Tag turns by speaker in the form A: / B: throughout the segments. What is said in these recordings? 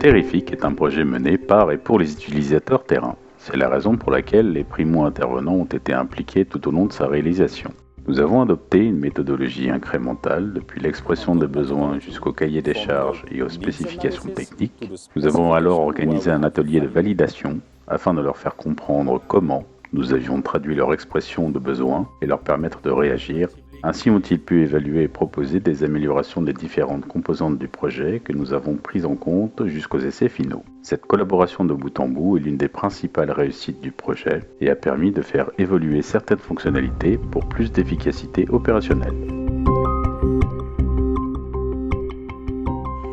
A: Terrific est un projet mené par et pour les utilisateurs terrain. C'est la raison pour laquelle les primo-intervenants ont été impliqués tout au long de sa réalisation. Nous avons adopté une méthodologie incrémentale depuis l'expression des besoins jusqu'au cahier des charges et aux spécifications techniques. Nous avons alors organisé un atelier de validation afin de leur faire comprendre comment nous avions traduit leur expression de besoins et leur permettre de réagir. Ainsi ont-ils pu évaluer et proposer des améliorations des différentes composantes du projet que nous avons prises en compte jusqu'aux essais finaux. Cette collaboration de bout en bout est l'une des principales réussites du projet et a permis de faire évoluer certaines fonctionnalités pour plus d'efficacité opérationnelle.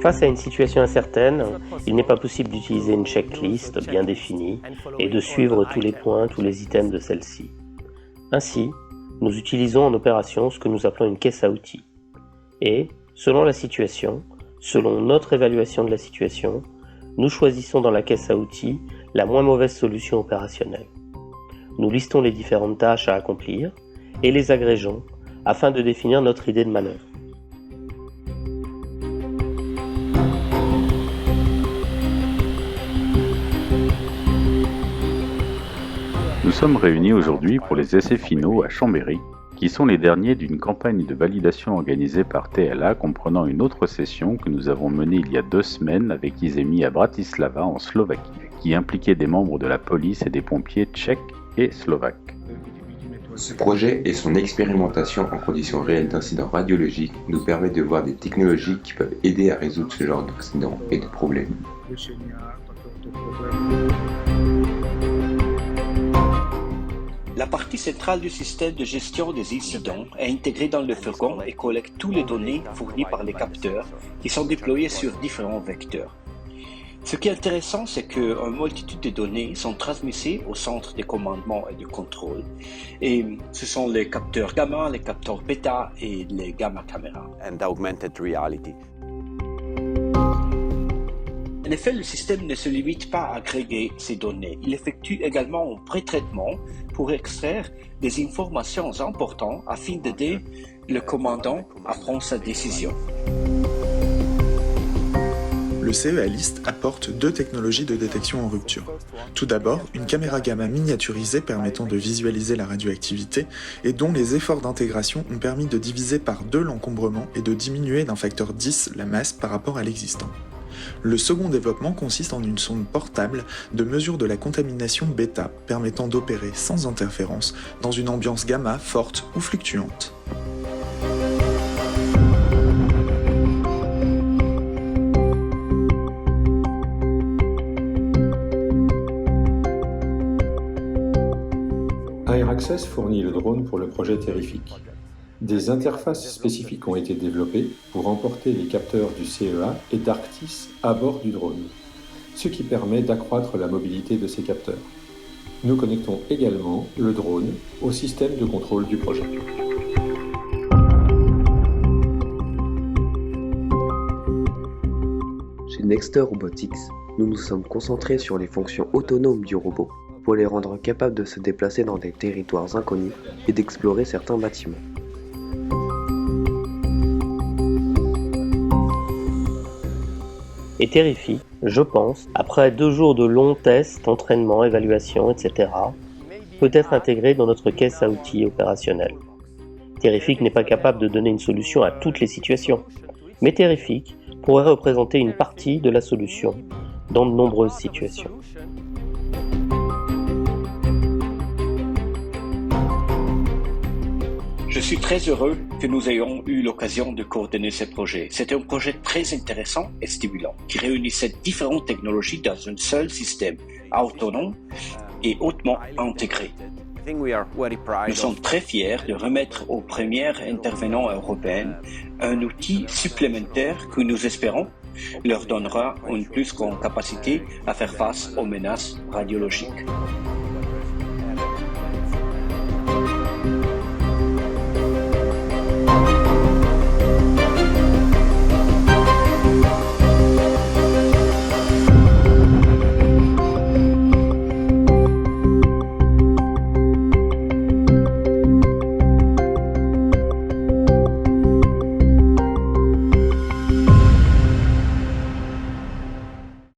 B: Face à une situation incertaine, il n'est pas possible d'utiliser une checklist bien définie et de suivre tous les points, tous les items de celle-ci. Ainsi, nous utilisons en opération ce que nous appelons une caisse à outils. Et, selon la situation, selon notre évaluation de la situation, nous choisissons dans la caisse à outils la moins mauvaise solution opérationnelle. Nous listons les différentes tâches à accomplir et les agrégeons afin de définir notre idée de manœuvre.
A: Nous sommes réunis aujourd'hui pour les essais finaux à Chambéry, qui sont les derniers d'une campagne de validation organisée par TLA comprenant une autre session que nous avons menée il y a 2 semaines avec Izemi à Bratislava en Slovaquie, qui impliquait des membres de la police et des pompiers tchèques et slovaques.
C: Ce projet et son expérimentation en conditions réelles d'incidents radiologiques nous permet de voir des technologies qui peuvent aider à résoudre ce genre d'incidents et de problèmes.
D: La partie centrale du système de gestion des incidents est intégrée dans le fourgon et collecte toutes les données fournies par les capteurs qui sont déployés sur différents vecteurs. Ce qui est intéressant, c'est qu'une multitude de données sont transmises au centre de commandement et de contrôle. Et ce sont les capteurs gamma, les capteurs bêta et les gamma caméras.
E: And augmented reality.
D: En effet, le système ne se limite pas à agréger ces données. Il effectue également un pré-traitement pour extraire des informations importantes afin d'aider le commandant à prendre sa décision.
F: Le CEA-List apporte 2 technologies de détection en rupture. Tout d'abord, une caméra gamma miniaturisée permettant de visualiser la radioactivité et dont les efforts d'intégration ont permis de diviser par 2 l'encombrement et de diminuer d'un facteur 10 la masse par rapport à l'existant. Le second développement consiste en une sonde portable de mesure de la contamination bêta permettant d'opérer sans interférence dans une ambiance gamma forte ou fluctuante.
G: AirAccess fournit le drone pour le projet Terrific. Des interfaces spécifiques ont été développées pour emporter les capteurs du CEA et d'Arctis à bord du drone, ce qui permet d'accroître la mobilité de ces capteurs. Nous connectons également le drone au système de contrôle du projet.
H: Chez Nexter Robotics, nous nous sommes concentrés sur les fonctions autonomes du robot pour les rendre capables de se déplacer dans des territoires inconnus et d'explorer certains bâtiments.
B: Et Terrific, je pense, après 2 jours de longs tests, entraînements, évaluations, etc., peut être intégré dans notre caisse à outils opérationnelle. Terrific n'est pas capable de donner une solution à toutes les situations, mais Terrific pourrait représenter une partie de la solution dans de nombreuses situations.
D: Je suis très heureux que nous ayons eu l'occasion de coordonner ce projet. C'était un projet très intéressant et stimulant qui réunissait différentes technologies dans un seul système autonome et hautement intégré. Nous sommes très fiers de remettre aux premiers intervenants européens un outil supplémentaire que nous espérons leur donnera une plus grande capacité à faire face aux menaces radiologiques.